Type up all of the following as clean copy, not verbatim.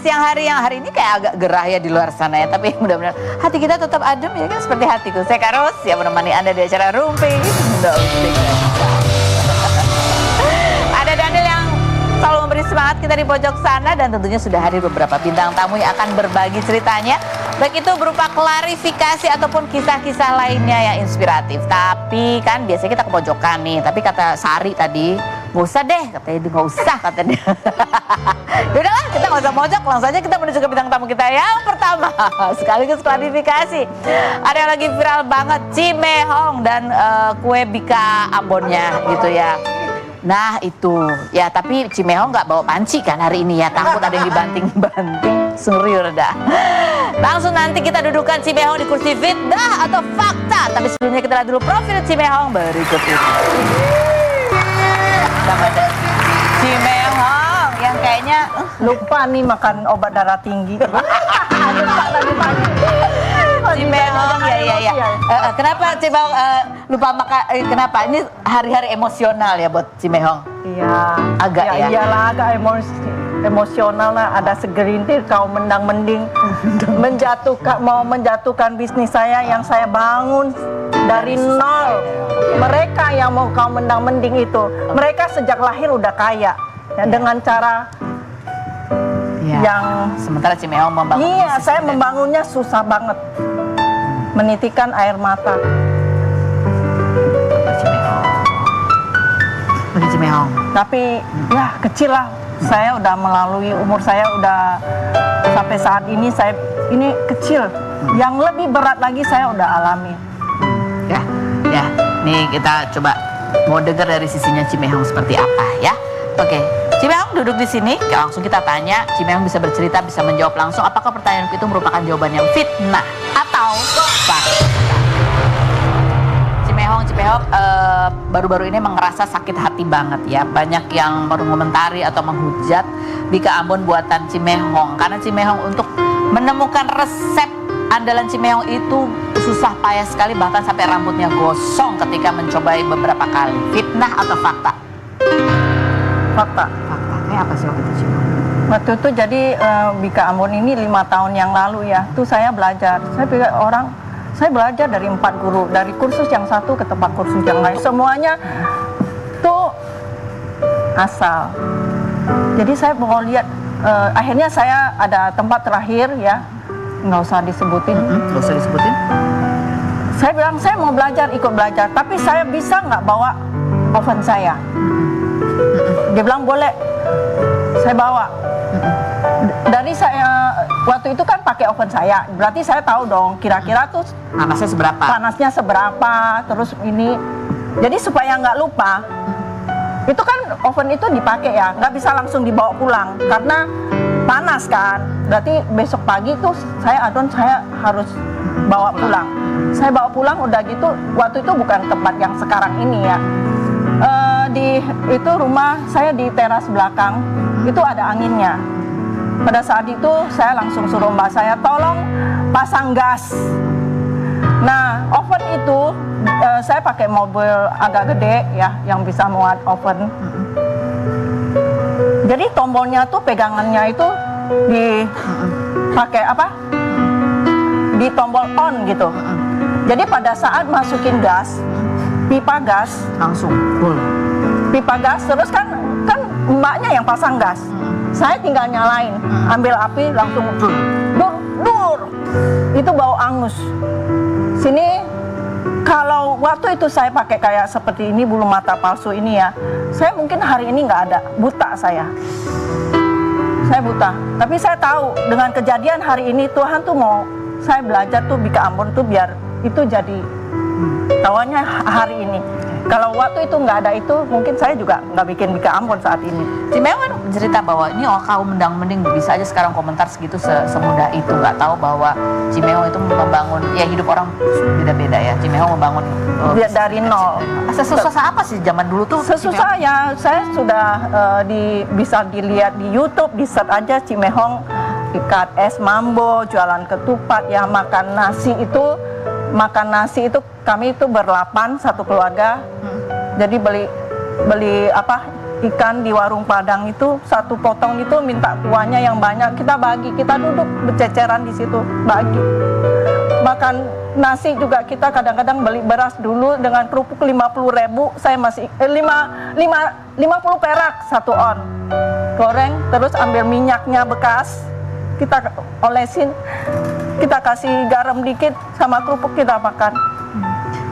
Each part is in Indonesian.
siang hari yang hari ini kayak agak gerah ya di luar sana ya, tapi mudah-mudahan hati kita tetap adem ya kan, seperti hatiku. Saya Karos yang menemani Anda di acara Rumpi. Ada Daniel yang selalu memberi semangat kita di pojok sana, dan tentunya sudah hadir beberapa bintang tamu yang akan berbagi ceritanya, baik itu berupa klarifikasi ataupun kisah-kisah lainnya yang inspiratif. Tapi kan biasanya kita ke pojokan nih, tapi kata Sari tadi nggak usah deh, katanya dia nggak usah katanya. Yaudahlah, kita nggak usah pojok, langsung aja kita menuju ke bintang tamu kita yang pertama. Sekaligus klarifikasi, ada yang lagi viral banget, Cimehong dan kue bika Ambonnya gitu ya. Nah itu, ya tapi Cimehong nggak bawa panci kan hari ini ya, takut ada yang dibanting-banting, serius dah. Langsung nanti kita dudukan Cimehong di kursi fitnah atau fakta. Tapi sebelumnya kita lihat dulu profil Cimehong berikut ini. Cimehong yang kayaknya lupa nih makan obat darah tinggi. Cimehong ya. Kenapa Cimehong lupa makan? Kenapa? Ini hari-hari emosional ya buat Cimehong? Iya. Agak ya. Iyalah agak emosional lah. Ada segelintir kaum mendang-mending mau menjatuhkan bisnis saya yang saya bangun dari nol. Mereka yang mau kaum mendang-mending itu, mereka sejak lahir udah kaya ya, dengan cara yang sementara Cimehong membangun. Iya, saya membangunnya susah banget. Menitikan air mata. Cimehong. Tapi ya kecil lah. Saya udah melalui umur saya udah sampai saat ini ini kecil. Yang lebih berat lagi saya udah alami. Ya. Nih kita coba mau dengar dari sisinya Cimehong seperti apa ya. Oke. Cimehong duduk di sini, langsung kita tanya. Cimehong bisa bercerita, bisa menjawab langsung apakah pertanyaan itu merupakan jawaban yang fitnah atau fakta. Cimehong baru-baru ini merasa sakit hati banget ya. Banyak yang mengomentari atau menghujat bika Ambon buatan Cimehong, karena Cimehong untuk menemukan resep andalan Cimehong itu susah payah sekali, bahkan sampai rambutnya gosong ketika mencobai beberapa kali. Fitnah atau fakta? Fakta. Apa sih waktu itu Cimehong? Waktu itu jadi bika Ambon ini 5 tahun yang lalu ya. Tuh saya belajar. Saya belajar dari 4 guru, dari kursus yang satu ke tempat kursus yang lain. Semuanya tuh asal. Jadi saya mau lihat. Akhirnya saya ada tempat terakhir ya. Nggak usah disebutin. Nggak usah disebutin. Saya bilang saya mau belajar, ikut belajar. Tapi saya bisa nggak bawa oven saya? Dia bilang boleh. Saya bawa. Dari saya waktu itu kan pakai oven saya, berarti saya tahu dong kira-kira tuh panasnya seberapa, terus ini. Jadi supaya nggak lupa, itu kan oven itu dipakai ya, nggak bisa langsung dibawa pulang karena panas kan. Berarti besok pagi tuh saya harus bawa pulang. Saya bawa pulang udah gitu, waktu itu bukan tempat yang sekarang ini ya. Itu rumah saya di teras belakang, itu ada anginnya. Pada saat itu saya langsung suruh mbak saya tolong pasang gas. Nah oven itu saya pakai mobil agak gede ya yang bisa muat oven. Jadi tombolnya tuh pegangannya itu dipakai apa? Di tombol on gitu. Jadi pada saat masukin gas, pipa gas langsung full. Pipa gas terus kan mbaknya yang pasang gas. Saya tinggal nyalain, ambil api langsung dur. Itu bau angus. Sini kalau waktu itu saya pakai kayak seperti ini bulu mata palsu ini ya, saya mungkin hari ini nggak ada, buta saya. Saya buta. Tapi saya tahu dengan kejadian hari ini Tuhan tuh mau saya belajar tuh bika Ambon tuh biar itu jadi tawannya hari ini. Kalau waktu itu nggak ada itu, mungkin saya juga nggak bikin bika Ambon saat ini. Cimehong kan cerita bahwa ini kaum mendang-mending bisa aja sekarang komentar segitu semudah itu, nggak tahu bahwa Cimehong itu membangun ya hidup orang beda-beda ya. Cimehong membangun dari nol. Sesusah apa sih zaman dulu tuh? Sesusah ya, saya sudah bisa dilihat di YouTube, di search aja Cimehong ikat es mambo, jualan ketupat ya, makan nasi itu kami itu berlapan satu keluarga. Jadi beli apa ikan di warung Padang itu, satu potong itu minta kuahnya yang banyak, kita bagi, kita duduk berceceran di situ bagi. Makan nasi juga kita kadang-kadang beli beras dulu dengan kerupuk 50.000, saya masih 50 perak satu on. Goreng, terus ambil minyaknya bekas, kita olesin, kita kasih garam dikit sama kerupuk, kita makan.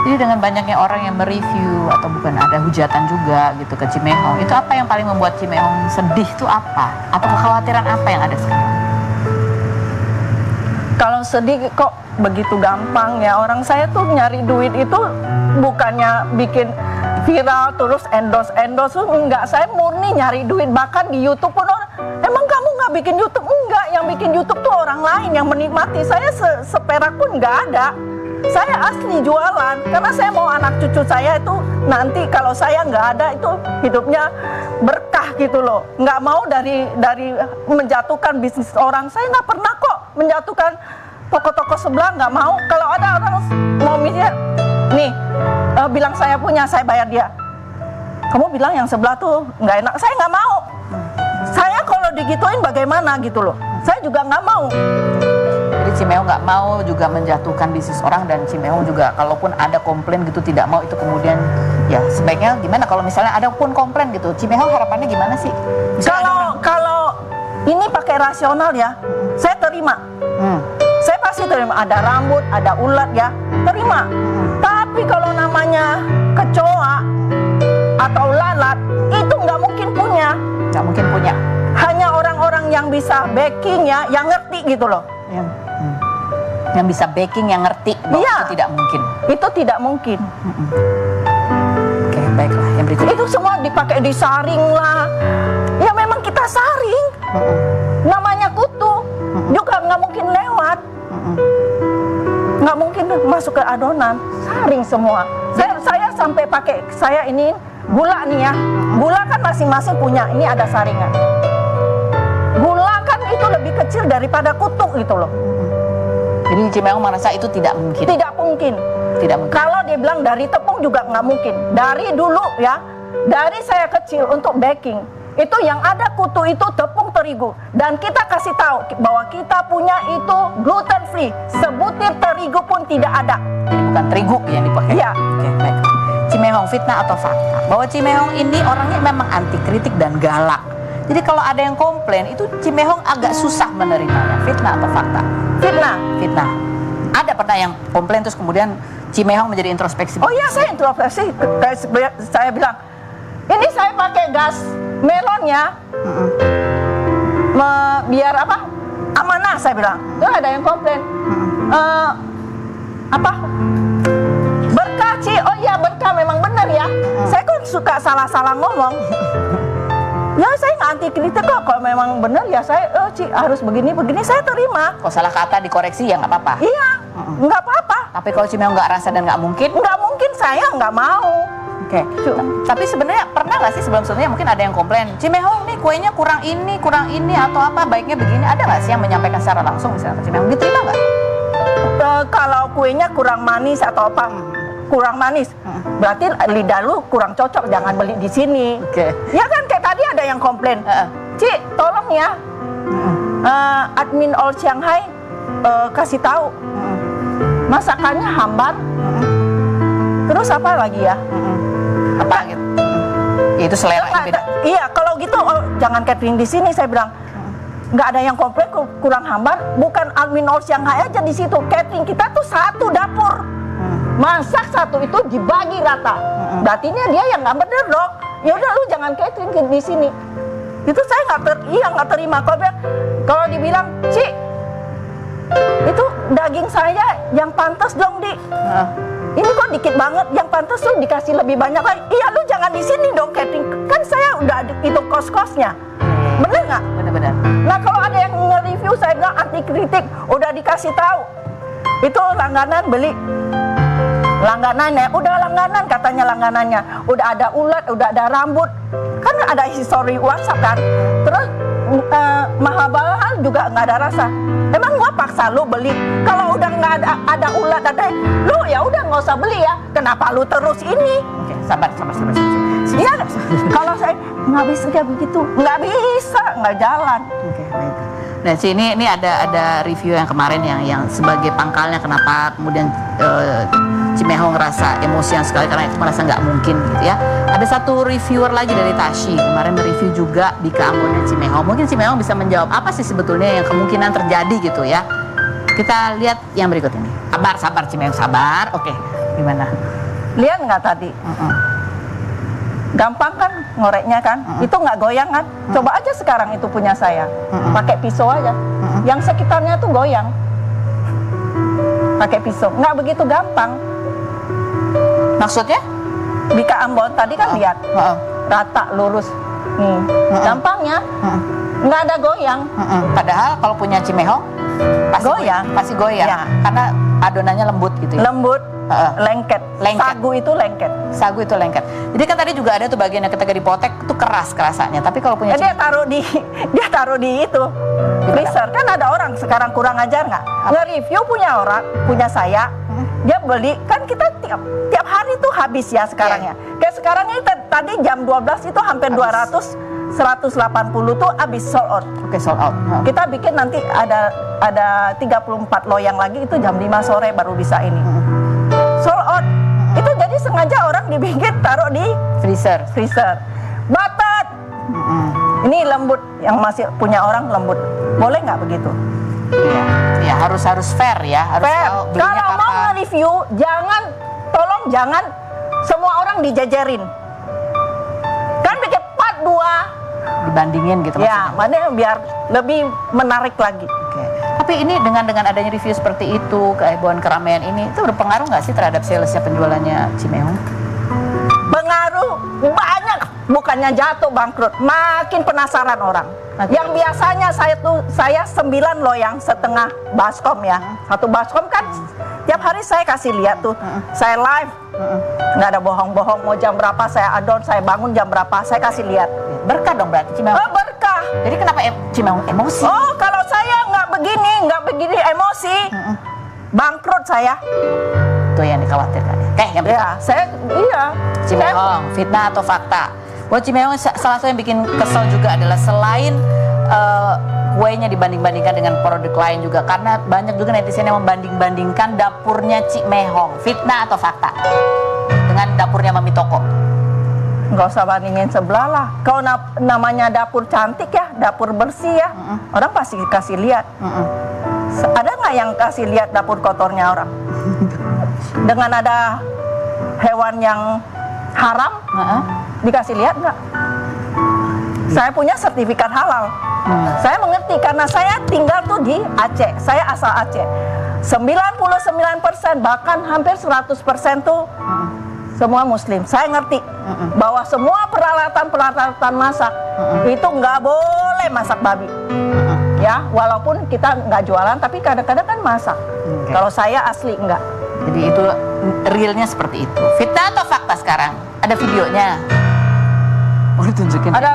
Jadi dengan banyaknya orang yang mereview atau bukan ada hujatan juga gitu ke Cimehong, itu apa yang paling membuat Cimehong sedih itu apa? Atau kekhawatiran apa yang ada sekarang? Kalau sedih kok begitu gampang ya, orang saya tuh nyari duit itu bukannya bikin viral terus endorse enggak, saya murni nyari duit. Bahkan di YouTube pun orang, emang kamu nggak bikin YouTube? Enggak, yang bikin YouTube tuh orang lain yang menikmati, saya seperak pun nggak ada. Saya asli jualan karena saya mau anak cucu saya itu nanti kalau saya nggak ada itu hidupnya berkah gitu loh. Nggak mau dari menjatuhkan bisnis orang. Saya nggak pernah kok menjatuhkan toko-toko sebelah, nggak mau. Kalau ada orang mau misalnya nih bilang saya punya, saya bayar dia. Kamu bilang yang sebelah tuh nggak enak, saya nggak mau. Saya kalau digituin bagaimana gitu loh. Saya juga nggak mau. Jadi Cimehong nggak mau juga menjatuhkan bisnis orang, dan Cimehong juga kalaupun ada komplain gitu tidak mau itu kemudian ya sebaiknya gimana kalau misalnya ada pun komplain gitu, Cimehong harapannya gimana sih? Kalau ini pakai rasional ya, saya terima. Saya pasti terima, ada rambut, ada ulat ya, terima. Tapi kalau namanya kecoa atau lalat itu nggak mungkin punya. Nggak mungkin punya. Hanya orang-orang yang bisa baking ya, yang ngerti gitu loh. Yang bisa baking, yang ngerti bahwa Iya. itu tidak mungkin. Itu tidak mungkin. Oke, baiklah. Yang berikutnya. Itu semua dipakai disaring lah. Ya memang kita saring. Namanya kutu. Juga nggak mungkin lewat. Nggak mungkin masuk ke adonan. Saring semua. Saya sampai pakai, saya ini gula nih ya. Gula kan masing-masing punya. Ini ada saringan. Gula kan itu lebih kecil daripada kutu gitu loh. Jadi Cimehong merasa itu tidak mungkin. Tidak mungkin. Tidak mungkin. Kalau dia bilang dari tepung juga nggak mungkin. Dari dulu ya, dari saya kecil untuk baking, itu yang ada kutu itu tepung terigu. Dan kita kasih tahu bahwa kita punya itu gluten free. Sebutir terigu pun tidak ada. Jadi bukan terigu yang dipakai. Iya. Oke, baik. Cimehong, fitnah atau fakta? Bahwa Cimehong ini orangnya memang anti kritik dan galak. Jadi kalau ada yang komplain, itu Cimehong agak susah menerimanya. Fitnah atau fakta? Fitnah. Fitnah. Ada pernah yang komplain terus kemudian Cimehong menjadi introspeksi? Oh iya, saya introspeksi. Kayak saya bilang, ini saya pakai gas melonnya. Biar apa? Amanah, saya bilang. Tuh ada yang komplain. Apa? Berkah, Ci. Oh iya, berkah memang benar ya. Saya kan suka salah-salah ngomong. Ya saya nggak anti kritik kok. Kalau memang benar ya saya, Ci harus begini saya terima. Kalau salah kata dikoreksi ya nggak apa-apa. Iya, nggak apa-apa. Tapi kalau Cimehong nggak rasa dan nggak mungkin? Nggak mungkin, saya nggak mau. Oke. Tapi sebenarnya pernah nggak sih sebelum-sebelumnya mungkin ada yang komplain, Cimehong nih kuenya kurang ini atau apa, baiknya begini. Ada nggak sih yang menyampaikan secara langsung misalnya ke Cimehong? Diterima nggak? Kalau kuenya kurang manis atau apa? Kurang manis, berarti lidah lu kurang cocok, jangan beli di sini. Oke. Ya kan kayak tadi ada yang komplain, Ci tolong ya, admin All Shanghai kasih tahu masakannya hambar. Terus apa lagi ya? Apa gitu? Ya, itu selera beda. Iya, kalau gitu jangan catering di sini, saya bilang. Nggak ada yang komplain kurang hambar, bukan admin All Shanghai aja di situ. Catering kita tuh satu dapur. Masak satu itu dibagi rata. Berarti dia yang nggak bener dong. Ya udah lu jangan catering di sini. Itu saya nggak terima. Kalau dibilang, Ci, itu daging saya yang pantas dong di. Ini kok dikit banget, yang pantas tuh dikasih lebih banyak lagi. Iya lu jangan di sini dong catering. Kan saya udah hitung kos-kosnya. Bener nggak? Benar-benar. Nah kalau ada yang nge-review saya bilang anti kritik, udah dikasih tahu. Itu langganan beli. Langganannya, udah langganan katanya langganannya. Udah ada ulat, udah ada rambut. Kan ada history WhatsApp kan. Terus mahal juga nggak ada rasa. Emang gua paksa lu beli? Kalau udah nggak ada ulat, lu ya udah nggak usah beli ya. Kenapa lu terus ini? Oke, sabar. Iya, kalau saya nggak bisa kayak begitu, nggak bisa, nggak jalan. Oke, baik. Nah, ini ada review yang kemarin yang sebagai pangkalnya kenapa kemudian Cimehong ngerasa emosian sekali karena itu merasa nggak mungkin gitu ya. Ada satu reviewer lagi dari Tashi kemarin mereview juga di keambon dan Cimehong. Mungkin Cimehong bisa menjawab apa sih sebetulnya yang kemungkinan terjadi gitu ya. Kita lihat yang berikut ini. Sabar Cimehong, sabar. Oke, gimana? Lihat nggak tadi? Gampang kan ngoreknya kan? Itu nggak goyang kan? Coba aja sekarang itu punya saya, pakai pisau aja. Yang sekitarnya tuh goyang, pakai pisau. Nggak begitu gampang. Maksudnya? Di Ambon tadi kan lihat rata lurus. Nih, gampangnya nggak ada goyang. Padahal kalau punya Cimehong pasti goyang. Ya. Karena adonannya lembut gitu ya. Lembut, lengket. Sagu itu lengket. Sagu itu lengket. Jadi kan tadi juga ada tuh bagian yang ketika dipotek itu keras kerasanya. Tapi kalau punya dia taruh di itu freezer. Kan ada orang sekarang kurang ajar nggak? Nge-review punya saya. Dia beli kan kita tiap hari tuh habis ya sekarang ya. Kayak sekarang ini tadi jam 12 itu hampir 180 tuh habis sold out. Oke, sold out. Kita bikin nanti ada 34 loyang lagi itu jam 5 sore baru bisa ini. Sold out. Itu jadi sengaja orang dibikin taruh di freezer. Batat. Ini lembut, yang masih punya orang lembut. Boleh nggak begitu? Iya, harus fair ya. Harus fair. tahu belinya Kalau mau kapan. nge-review, tolong jangan semua orang dijajarin. Kan bikin part 2 dibandingin gitu ya, maksudnya. mana biar lebih menarik lagi. Oke. Tapi ini dengan adanya review seperti itu, kehebohan keramaian ini, itu berpengaruh nggak sih terhadap salesnya penjualannya Cimehong? Pengaruh banyak, bukannya jatuh bangkrut, makin penasaran orang. Yang biasanya saya 9 loyang setengah baskom ya. Satu baskom kan tiap hari saya kasih lihat tuh. Saya live. Nggak ada bohong-bohong, mau jam berapa saya adon, saya bangun jam berapa, saya kasih lihat. Berkah dong berarti Cimehong. Oh, berkah. Jadi kenapa Cimehong emosi? Oh, kalau saya nggak begini emosi, bangkrut saya. Itu yang dikhawatirkan ya. Oke, yang berikut. Iya. Cimehong, fitnah atau fakta? Buat Cimehong salah satu yang bikin kesel juga adalah selain kuenya dibanding-bandingkan dengan produk lain juga, karena banyak juga netizen yang membanding-bandingkan dapurnya Cimehong. Fitnah atau fakta? Dengan dapurnya Mami Toko. Nggak usah bandingin sebelah lah. Kalau namanya dapur cantik ya, dapur bersih ya, orang pasti kasih lihat. Ada nggak yang kasih lihat dapur kotornya orang? Dengan ada hewan yang haram, dikasih lihat nggak? Saya punya sertifikat halal. Saya mengerti karena saya tinggal tuh di Aceh. Saya asal Aceh. 99% bahkan hampir 100% tuh semua Muslim. Saya ngerti bahwa semua peralatan masak itu nggak boleh masak babi. Ya, walaupun kita nggak jualan, tapi kadang-kadang kan masak. Kalau saya asli enggak. Jadi itu realnya seperti itu. Fitnah atau fakta sekarang? Ada videonya. Mau ditunjukin? Ada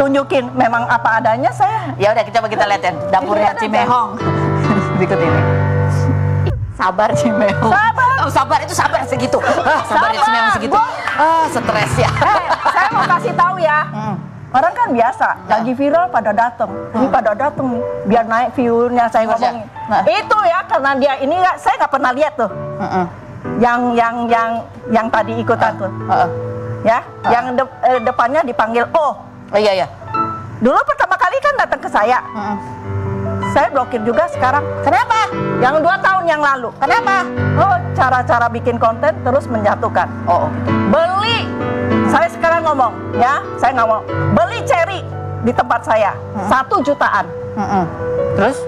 tunjukin memang apa adanya saya. Ya udah kita lihat ya dapurnya Cimehong. Berikut ini. Sabar Cimehong. Sabar itu sabar segitu. Sabar ya Cimehong segitu. Stres ya. Saya mau kasih tahu ya. Orang kan biasa, lagi viral pada datang. Ini pada datang nih, biar naik view-nya saya ngomongin. Itu ya karena dia ini saya nggak pernah lihat tuh. Yang tadi ikutan tuh. Ya, yang depannya dipanggil O. Oh iya. Dulu pertama kali kan datang ke saya. Saya blokir juga sekarang. Kenapa? Yang 2 tahun yang lalu. Kenapa? Oh, cara-cara bikin konten terus menjatuhkan. Oh gitu. Beli. Saya sekarang ngomong, ya, saya nggak mau beli cherry di tempat saya 1 jutaan. Terus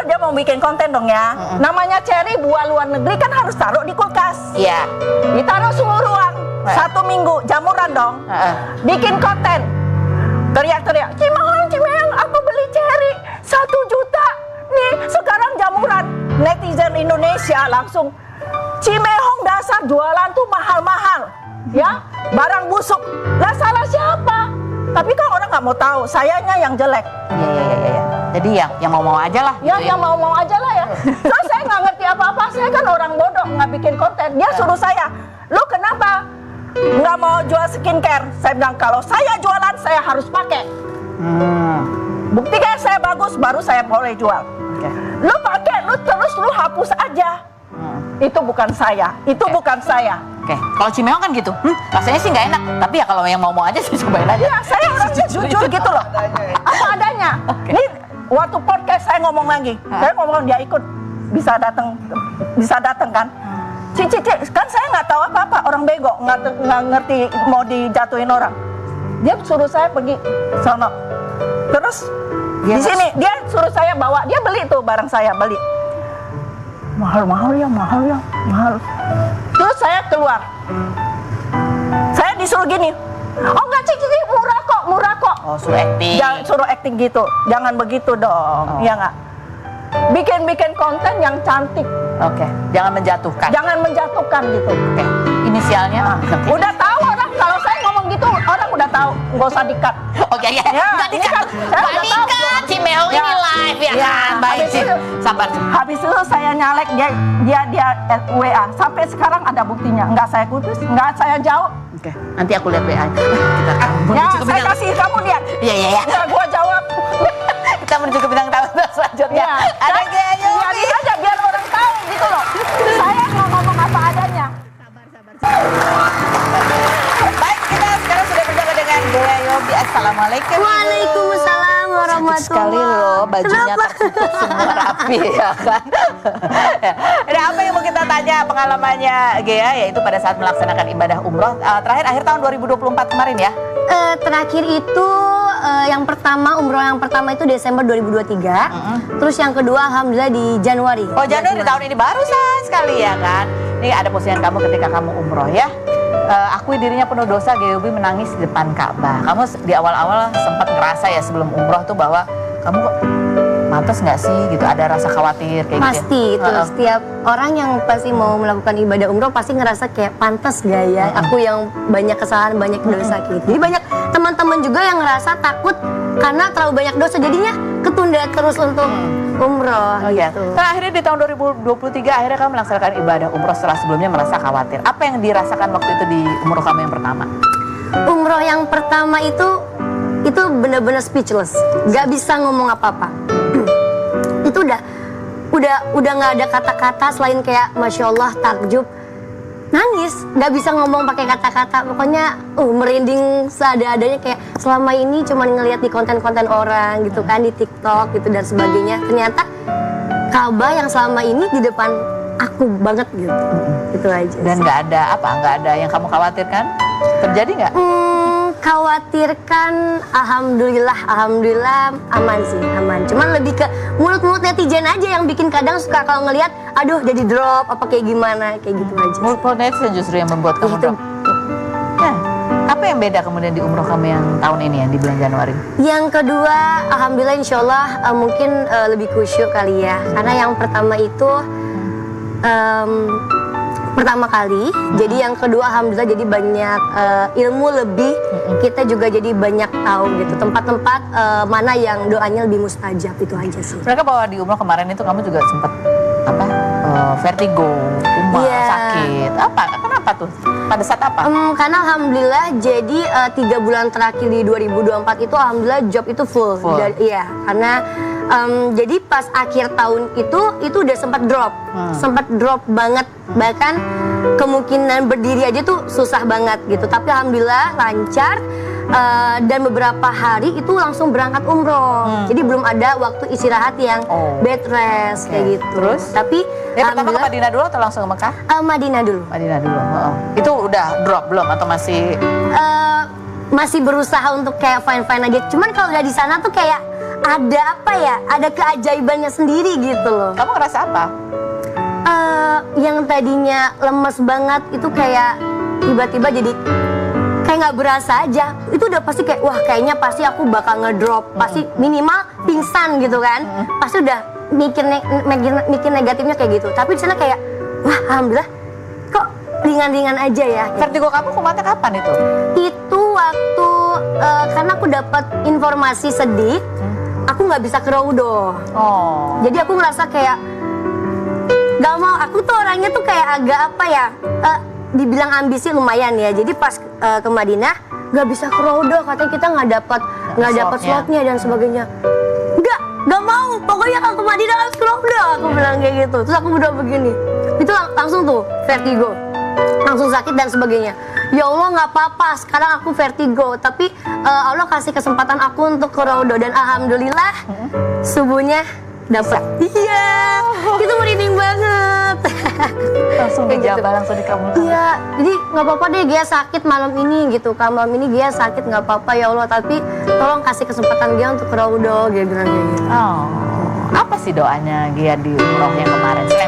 dia mau bikin konten dong ya. Namanya cherry buah luar negeri kan harus taruh di kulkas. Iya. Ditaruh suhu ruang 1 minggu, jamuran dong. Bikin konten, teriak-teriak, Cimehong, aku beli cherry 1 juta. Nih sekarang jamuran. Netizen Indonesia langsung, Cimehong dasar jualan tuh mahal-mahal. Ya, barang busuk. Lah salah siapa? Tapi kan orang nggak mau tahu, sayanya yang jelek. Iya. Jadi yang mau aja lah. Ya, gitu yang mau aja lah ya. Terus saya nggak ngerti apa-apa. Saya kan orang bodoh, nggak bikin konten. Dia suruh saya, lu kenapa nggak mau jual skincare. Saya bilang kalau saya jualan saya harus pakai. Buktikan saya bagus, baru saya boleh jual. Lu pakai, lu terus lu hapus aja. Itu bukan saya, itu bukan saya. Oke, kalau Cimeong kan gitu, rasanya sih nggak enak. Tapi ya kalau yang mau aja sih cobain aja. Ya, saya orangnya jujur gitu loh. Apa adanya. Ini waktu podcast saya ngomong lagi. Saya ngomong dia ikut bisa datang kan. Cici, kan saya nggak tahu apa-apa, orang bego, nggak ngerti mau dijatuhin orang. Dia suruh saya pergi sono. Terus di sini dia suruh saya bawa, dia beli tuh barang saya beli. Mahal ya. Terus saya keluar. Saya disuruh gini. Oh enggak Cici, murah kok. Oh, suruh acting. Jangan suruh acting gitu. Jangan begitu dong. Ya enggak? Bikin konten yang cantik. Oke, jangan menjatuhkan. Jangan menjatuhkan gitu. Oke, inisialnya. Udah tahu orang kalau saya ngomong gitu, orang udah tahu. Nggak usah di-cut. Oke, ya. Ya, Nggak ini di-cut. kan saya Nggak udah tahu. di-cut. Cimeong Ya. ini live ya Ya, kan? Baik habis sih. itu- Sabar. Habis itu saya nyalek dia WA. Sampai sekarang ada buktinya. Nggak saya putus, nggak saya jawab. Oke, nanti aku lihat WA. Kita Ya, menuju ke saya bidang. kasih kamu lihat. Iya. Ya, gua jawab. Kita menuju ke bidang tamu selanjutnya. Ya, Ada Gea Yobi. biarin aja biar orang tahu gitu loh. Saya mau ngomong apa adanya. Baik, kita sekarang sudah bersama dengan Gea Yobi. Assalamualaikum. Waalaikumsalam warahmatullahi Sekali loh, bajunya Kenapa? tertutup semua rapi ya kan. Ada apa yang mau kita tanya pengalamannya Gea, yaitu pada saat melaksanakan ibadah umroh terakhir akhir tahun 2024 kemarin ya? Terakhir itu yang pertama, umroh yang pertama itu Desember 2023. Terus yang kedua alhamdulillah di Januari. Oh, Januari tahun ini barusan sekali ya kan. Ini ada postingan kamu ketika kamu umroh ya. Akui dirinya penuh dosa, Gea Yobi menangis di depan Ka'bah. Kamu di awal-awal sempat ngerasa ya sebelum umroh tuh bahwa kamu kok mantas nggak sih gitu, ada rasa khawatir kayak Pasti gitu. itu setiap orang yang pasti mau melakukan ibadah umroh pasti ngerasa kayak pantas gak ya aku yang banyak kesalahan, banyak dosa gitu. Jadi banyak teman-teman juga yang ngerasa takut karena terlalu banyak dosa jadinya ketunda terus untuk umroh Oh iya. gitu. Nah, akhirnya di tahun 2023 akhirnya kamu melaksanakan ibadah umroh setelah sebelumnya merasa khawatir. Apa yang dirasakan waktu itu di umroh kamu yang pertama? Umroh yang pertama itu benar-benar speechless, nggak bisa ngomong apa-apa. Itu udah nggak ada kata-kata selain kayak masya Allah, takjub, nangis, nggak bisa ngomong pakai kata-kata. Pokoknya merinding seadanya kayak selama ini cuma ngelihat di konten-konten orang gitu kan, di TikTok gitu dan sebagainya. Ternyata Ka'bah yang selama ini di depan aku banget gitu. Itu aja. Dan nggak ada yang kamu khawatirkan? Terjadi nggak? Khawatirkan, alhamdulillah aman sih, aman. Cuman lebih ke mulut-mulut netizen aja yang bikin kadang suka kalau ngelihat, aduh jadi drop apa kayak gimana, kayak gitu aja. Mulut netizen justru yang membuat kamu Itu. drop. Ya. Apa yang beda kemudian di umroh kamu yang tahun ini yang di bulan Januari? Yang kedua, alhamdulillah insyaallah mungkin lebih khusyuk kali ya. Karena yang pertama itu pertama kali, jadi yang kedua alhamdulillah jadi banyak ilmu lebih, kita juga jadi banyak tahu gitu tempat-tempat mana yang doanya lebih mustajab, itu aja sih. Mereka bahwa di umroh kemarin itu kamu juga sempat vertigo, Iya. sakit. Kenapa tuh? Pada saat apa? Karena alhamdulillah jadi 3 bulan terakhir di 2024 itu alhamdulillah job itu full. Full. Iya, karena jadi pas akhir tahun itu udah sempat drop banget, bahkan kemungkinan berdiri aja tuh susah banget gitu. Tapi alhamdulillah lancar. Dan beberapa hari itu langsung berangkat umroh, jadi belum ada waktu istirahat yang bed rest kayak gitu. Terus? Tapi Ya pertama ke alhamdulillah Madinah dulu atau langsung ke Mekah? Madinah dulu. Madinah dulu. Itu udah drop belum atau masih? Masih berusaha untuk kayak fine aja. Cuman kalau udah di sana tuh kayak ada apa ya? Ada keajaibannya sendiri gitu loh. Kamu ngerasa apa? Yang tadinya lemes banget itu kayak tiba-tiba jadi kayak nggak berasa aja. Itu udah pasti kayak wah kayaknya pasti aku bakal ngedrop, pasti minimal pingsan gitu kan. Pasti udah mikir negatifnya kayak gitu. Tapi di sana kayak wah alhamdulillah kok ringan-ringan aja ya. Vertigo kamu kumatnya kapan itu? Itu waktu karena aku dapat informasi sedih, aku nggak bisa ke Raudoh. Oh. Jadi aku ngerasa kayak gak mau, aku tuh orangnya tuh kayak agak apa ya, dibilang ambisi lumayan ya. Jadi pas ke Madinah nggak bisa ke Raudah, katanya kita nggak dapat slotnya dan sebagainya. Nggak mau, pokoknya kalau ke Madinah harus ke Raudah, aku bilang kayak gitu. Terus aku udah begini, itu langsung tuh vertigo, langsung sakit dan sebagainya. Ya Allah nggak apa-apa, sekarang aku vertigo, tapi Allah kasih kesempatan aku untuk ke Raudah dan alhamdulillah subuhnya dapat. Iya, itu merinding banget. Langsung dijabah, langsung dikabulkan. Iya, jadi nggak apa-apa deh Gia sakit malam ini gitu. Kan malam ini Gia sakit nggak apa-apa ya Allah, tapi tolong kasih kesempatan Gia untuk ke Raudah, Gia bilang kayak gitu. Oh, apa sih doanya Gia di umroh yang kemarin? Selain